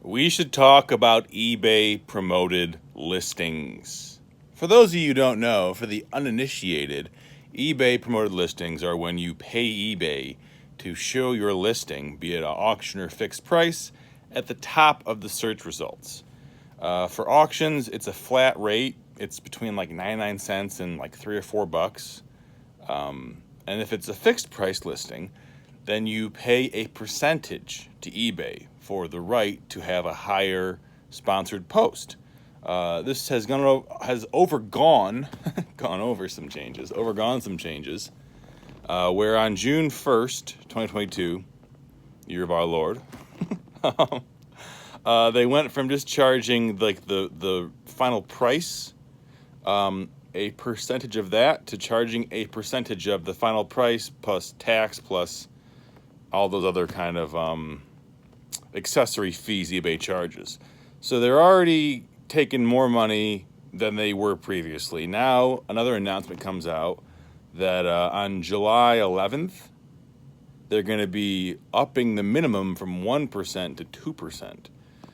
We should talk about eBay promoted listings. For those of you who don't know, for the uninitiated, eBay promoted listings are when you pay eBay to show your listing, be it an auction or fixed price, at the top of the search results. For auctions, it's a flat rate. It's between like 99 cents and like $3 or $4. And if it's a fixed price listing, then you pay a percentage to eBay for the right to have a higher sponsored post. This has overgone some changes. Where on June 1st, 2022, year of our Lord, they went from just charging like the final price, a percentage of that, to charging a percentage of the final price plus tax plus all those other kind of accessory fees eBay charges. So they're already taking more money than they were previously. Now another announcement comes out that on July 11th, they're going to be upping the minimum from 1% to 2%.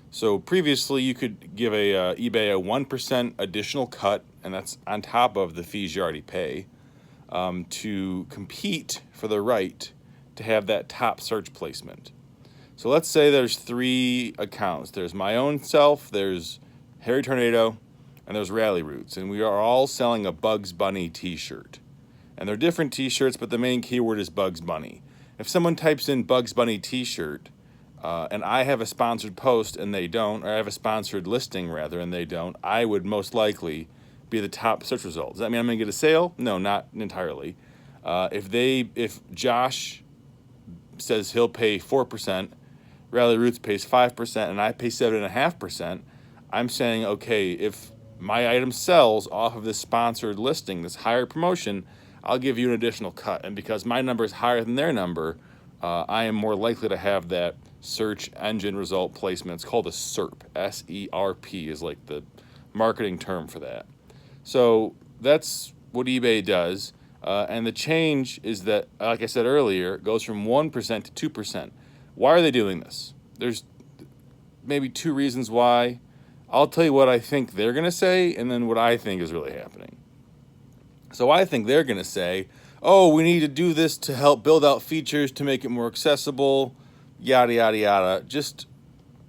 So previously you could give eBay a 1% additional cut, and that's on top of the fees you already pay, to compete for the right to have that top search placement. So let's say there's 3 accounts. There's my own self, there's Harry Tornado, and there's Rally Roots. And we are all selling a Bugs Bunny t-shirt. And they're different t-shirts, but the main keyword is Bugs Bunny. If someone types in Bugs Bunny t-shirt, and I have a sponsored post and they don't, or I have a sponsored listing rather and they don't, I would most likely be the top search result. Does that mean I'm going to get a sale? No, not entirely. If Josh says he'll pay 4%, Rally Roots pays 5%, and I pay 7.5%, I'm saying, okay, if my item sells off of this sponsored listing, this higher promotion, I'll give you an additional cut. And because my number is higher than their number, I am more likely to have that search engine result placement. It's called a SERP. S-E-R-P is like the marketing term for that. So that's what eBay does. And the change is that, like I said earlier, it goes from 1% to 2%. Why are they doing this? There's maybe 2 reasons why. I'll tell you what I think they're going to say, and then what I think is really happening. So I think they're going to say, oh, we need to do this to help build out features to make it more accessible, yada, yada, yada. Just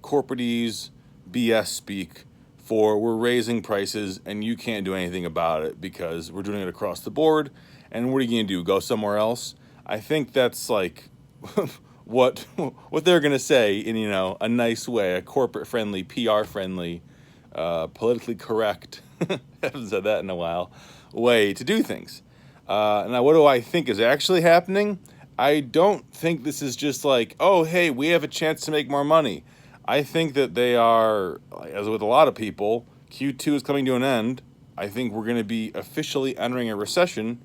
corporatese BS speak for we're raising prices and you can't do anything about it because we're doing it across the board. And what are you going to do, go somewhere else? I think that's like what they're going to say in, a nice way, a corporate-friendly, PR-friendly, politically correct, haven't said that in a while, way to do things. Now, what do I think is actually happening? I don't think this is just like, oh, hey, we have a chance to make more money. I think that they are, as with a lot of people, Q2 is coming to an end. I think we're going to be officially entering a recession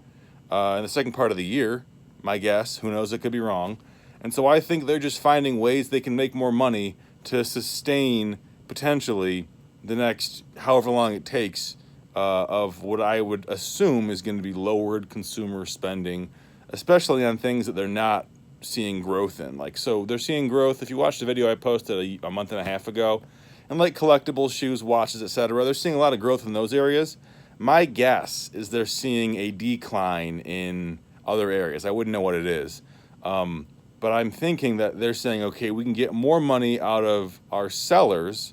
in the second part of the year. My guess, who knows, it could be wrong. And so I think they're just finding ways they can make more money to sustain, potentially, the next however long it takes of what I would assume is going to be lowered consumer spending, especially on things that they're not seeing growth in. Like, so they're seeing growth. If you watch the video I posted a month and a half ago, and like collectibles, shoes, watches, etc., they're seeing a lot of growth in those areas. My guess is they're seeing a decline in other areas. I wouldn't know what it is. But I'm thinking that they're saying, okay, we can get more money out of our sellers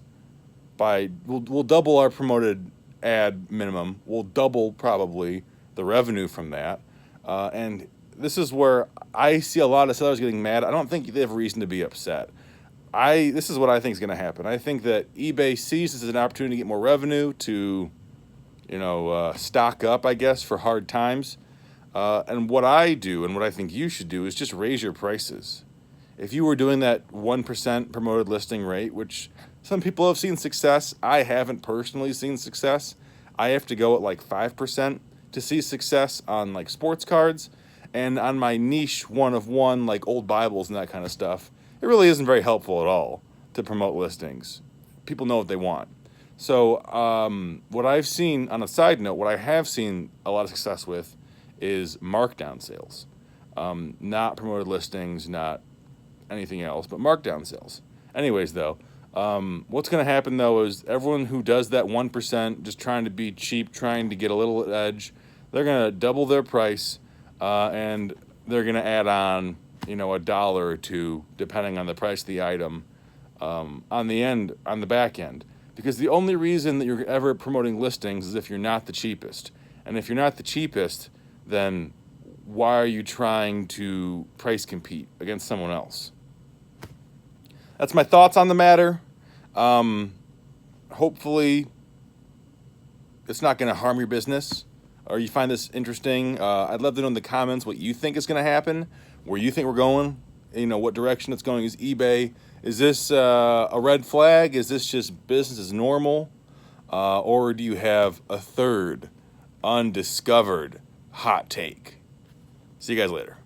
by, we'll double our promoted ad minimum. We'll double probably the revenue from that. And this is where I see a lot of sellers getting mad. I don't think they have a reason to be upset. This is what I think is going to happen. I think that eBay sees this as an opportunity to get more revenue to, stock up, I guess, for hard times. And what I do and what I think you should do is just raise your prices. If you were doing that 1% promoted listing rate, which some people have seen success, I haven't personally seen success. I have to go at like 5% to see success on like sports cards, and on my niche one of one, like old Bibles and that kind of stuff, it really isn't very helpful at all to promote listings. People know what they want. So what I've seen, on a side note, what I have seen a lot of success with is markdown sales. Not promoted listings, not anything else, but markdown sales. Anyways, though, What's going to happen though is everyone who does that 1%, just trying to be cheap, trying to get a little edge, they're going to double their price, and they're going to add on, you know, $1 or $2 depending on the price of the item, on the back end. Because the only reason that you're ever promoting listings is if you're not the cheapest. And if you're not the cheapest, then why are you trying to price compete against someone else? That's my thoughts on the matter. Hopefully, it's not going to harm your business, or you find this interesting. I'd love to know in the comments what you think is going to happen, where you think we're going, you know, what direction it's going. Is eBay, is this a red flag? Is this just business as normal? Or do you have a third undiscovered hot take? See you guys later.